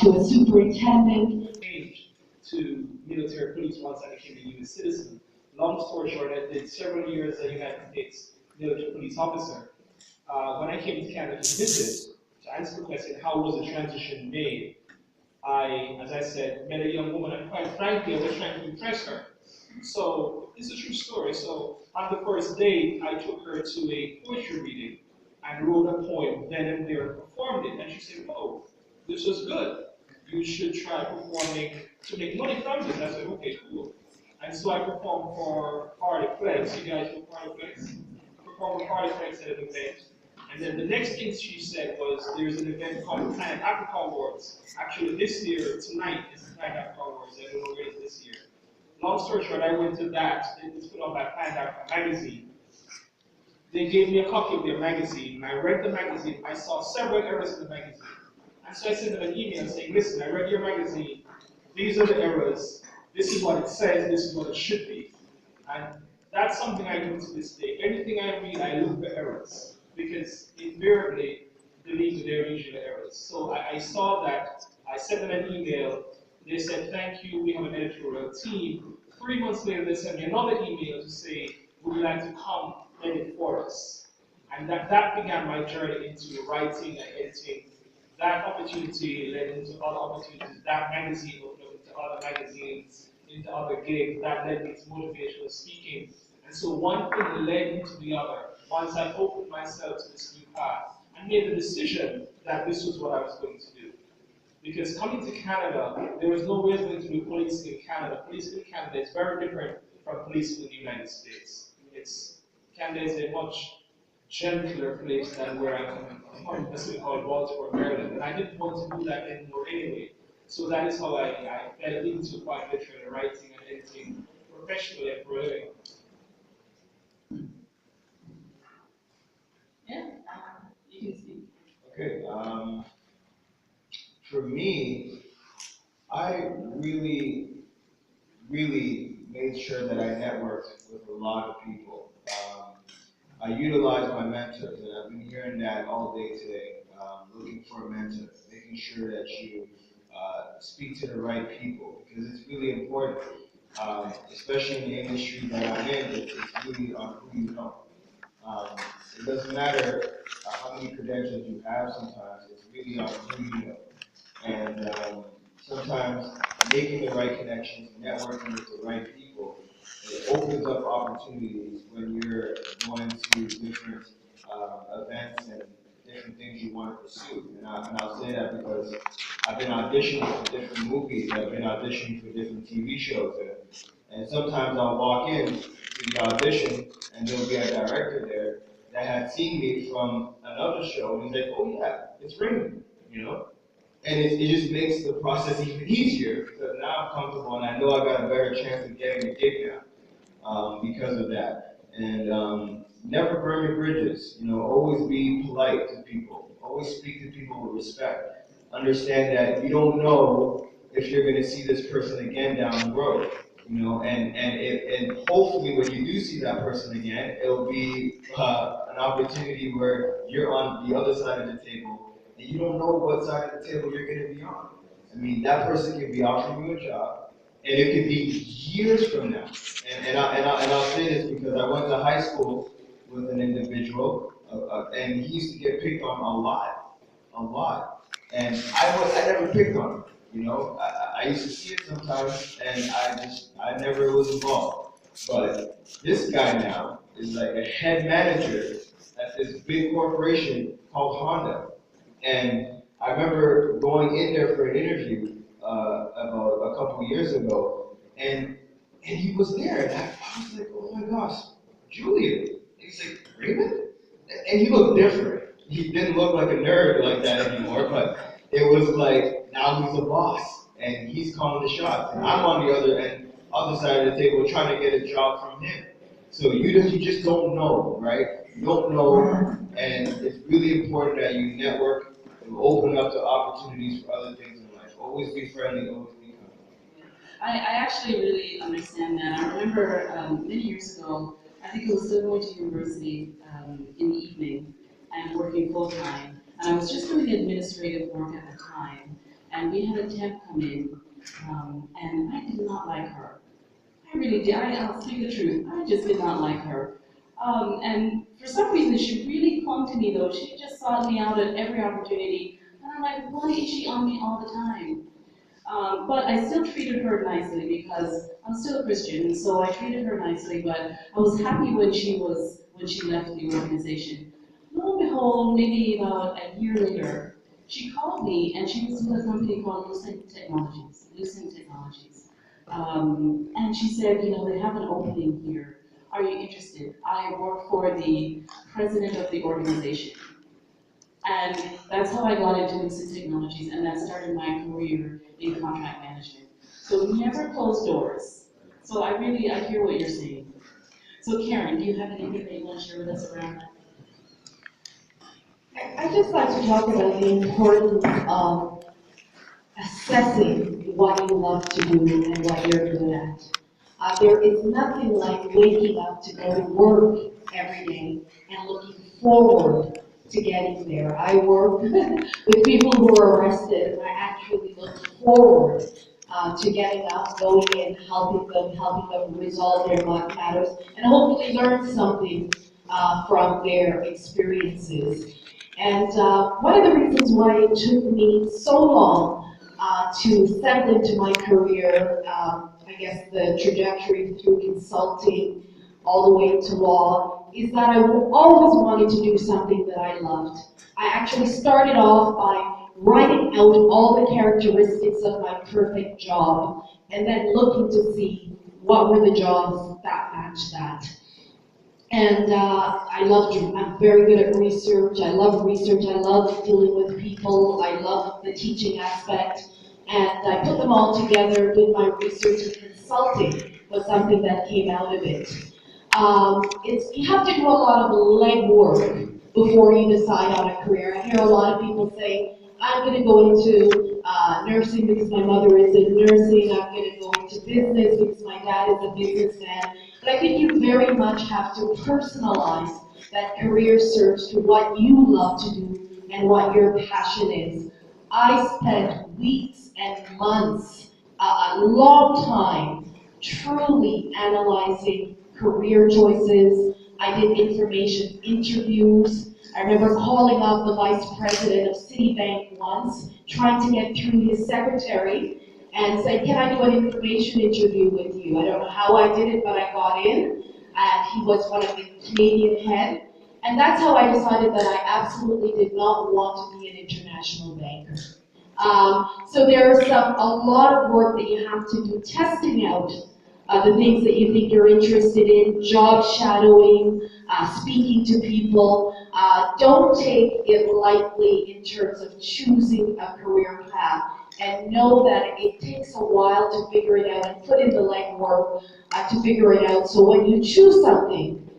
to a superintendent. Changed to military police once I became a U.S. citizen. Long story short, I did several years as a United States military police officer. When I came to Canada to visit, to answer the question, how was the transition made? As I said, met a young woman, and quite frankly, I was trying to impress her. So it's a true story. So on the first date, I took her to a poetry reading and wrote a poem then and there and performed it. And she said, "Oh, this was good. You should try performing to make money from this." I said, "Okay, cool." And so I performed for Party Flex. You guys know Party Flex? Performed for Party Flex at an event. And then the next thing she said was, there's an event called the Planet Africa Awards. Actually, this year, tonight, is the Planet Africa Awards. I don't know where it is this year. Long story short, I went to that. It's put on by Planet Africa magazine. They gave me a copy of their magazine, and I read the magazine. I saw several errors in the magazine. And so I sent them an email saying, "Listen, I read your magazine. These are the errors. This is what it says. This is what it should be." And that's something I do to this day. Anything I read, I look for errors. Because invariably, believe me, there are usually errors. So I saw that. I sent them an email. They said, "Thank you, we have an editorial team." 3 months later, they sent me another email to say, "Would you like to come edit for us?" And that began my journey into writing and editing. That opportunity led into other opportunities. That magazine opened up into other magazines, into other gigs. That led me to motivational speaking. And so one thing led into the other. Once I opened myself to this new path, I made the decision that this was what I was going to do. Because coming to Canada, there was no way going to do policing in Canada. Policing in Canada is very different from policing in the United States. Canada is a much gentler place than where I'm from, a city called Baltimore, Maryland. And I didn't want to do that anymore anyway. So that is how I fell into quite literally writing and editing professionally and for a living. Yeah, you can speak. Okay, for me, I really made sure that I networked with a lot of people. I utilized my mentors, and I've been hearing that all day today. Looking for a mentor, making sure that you speak to the right people, because it's really important, especially in the industry that I'm in. It's really on who you know. Um, it doesn't matter how many credentials you have. Sometimes it's really on who you know. And sometimes making the right connections, networking with the right people, it opens up opportunities when you're going to different events and different things you want to pursue. And I'll say that because I've been auditioning for different movies, I've been auditioning for different TV shows, and sometimes I'll walk in to the audition and there'll be a director there that had seen me from another show and he's like, "Oh yeah, it's Raymond," you know? And it just makes the process even easier because now I'm comfortable and I know I got a better chance of getting a gig now because of that. And never burn your bridges. You know, always be polite to people. Always speak to people with respect. Understand that you don't know if you're going to see this person again down the road. You know, and hopefully when you do see that person again, it'll be an opportunity where you're on the other side of the table and you don't know what side of the table you're going to be on. I mean, that person can be offering you a job, and it could be years from now. And I'll say this because I went to high school with an individual, and he used to get picked on a lot. And I never picked on him. You know, I used to see it sometimes, and I never was involved. But this guy now is like a head manager at this big corporation called Honda. And I remember going in there for an interview about a couple years ago, and he was there, and I was like, "Oh my gosh, Julian." And he's like, "Raymond?" And he looked different. He didn't look like a nerd like that anymore, but it was like now he's a boss and he's calling the shots, and I'm on the other side of the table trying to get a job from him. So you just don't know, right? You don't know, and it's really important that you network and open up the opportunities for other things in life. Always be friendly, always be kind. I actually really understand that. I remember many years ago, I think I was still going to university in the evening and working full time. And I was just doing administrative work at the time. and we had a temp come in, and I did not like her. I really did. I'll speak the truth. I just did not like her. And for some reason, she really clung to me, though. She just sought me out at every opportunity. And I'm like, why is she on me all the time? But I still treated her nicely because I'm still a Christian, and so I treated her nicely. But I was happy when she left the organization. Lo and behold, maybe about a year later, she called me, and she was with a company called Lucent Technologies. Lucent Technologies. And she said, you know, they have an opening here. Are you interested? I work for the president of the organization. And that's how I got into Lucent Technologies, and that started my career in contract management. So never close doors. So I hear what you're saying. So Karen, do you have anything that you want to share with us around that? I'd just like to talk about the importance of assessing what you love to do and what you're good at. There is nothing like waking up to go to work every day and looking forward to getting there. I work with people who are arrested, and I actually look forward to getting up, going in, helping them resolve their matters, and hopefully learn something from their experiences. And one of the reasons why it took me so long to settle into my career, I guess the trajectory through consulting all the way to law, is that I always wanted to do something that I loved. I actually started off by writing out all the characteristics of my perfect job and then looking to see what were the jobs that matched that. And I'm very good at research. I love research. I love dealing with people. I love the teaching aspect. And I put them all together, did my research, and consulting was something that came out of it. You have to do a lot of legwork before you decide on a career. I hear a lot of people say, I'm going to go into nursing because my mother is in nursing. I'm going to go into business because my dad is a businessman. But I think you very much have to personalize that career search to what you love to do and what your passion is. I spent weeks and months, a long time, truly analyzing career choices. I did information interviews. I remember calling up the vice president of Citibank once, trying to get through his secretary, and said, can I do an information interview with you? I don't know how I did it, but I got in, and he was one of the Canadian head. And that's how I decided that I absolutely did not want to be an international banker. So there's a lot of work that you have to do, testing out the things that you think you're interested in, job shadowing, speaking to people. Don't take it lightly in terms of choosing a career path, and know that it takes a while to figure it out and put in the legwork to figure it out. So when you choose something,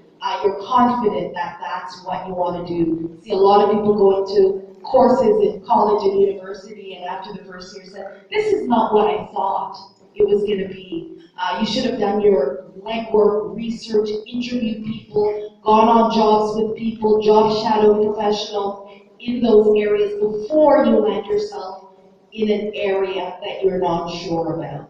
you're confident that that's what you want to do. See a lot of people going to courses in college and university, and after the first year said, this is not what I thought it was going to be. You should have done your legwork, research, interviewed people, gone on jobs with people, job shadow professional in those areas before you land yourself in an area that you're not sure about.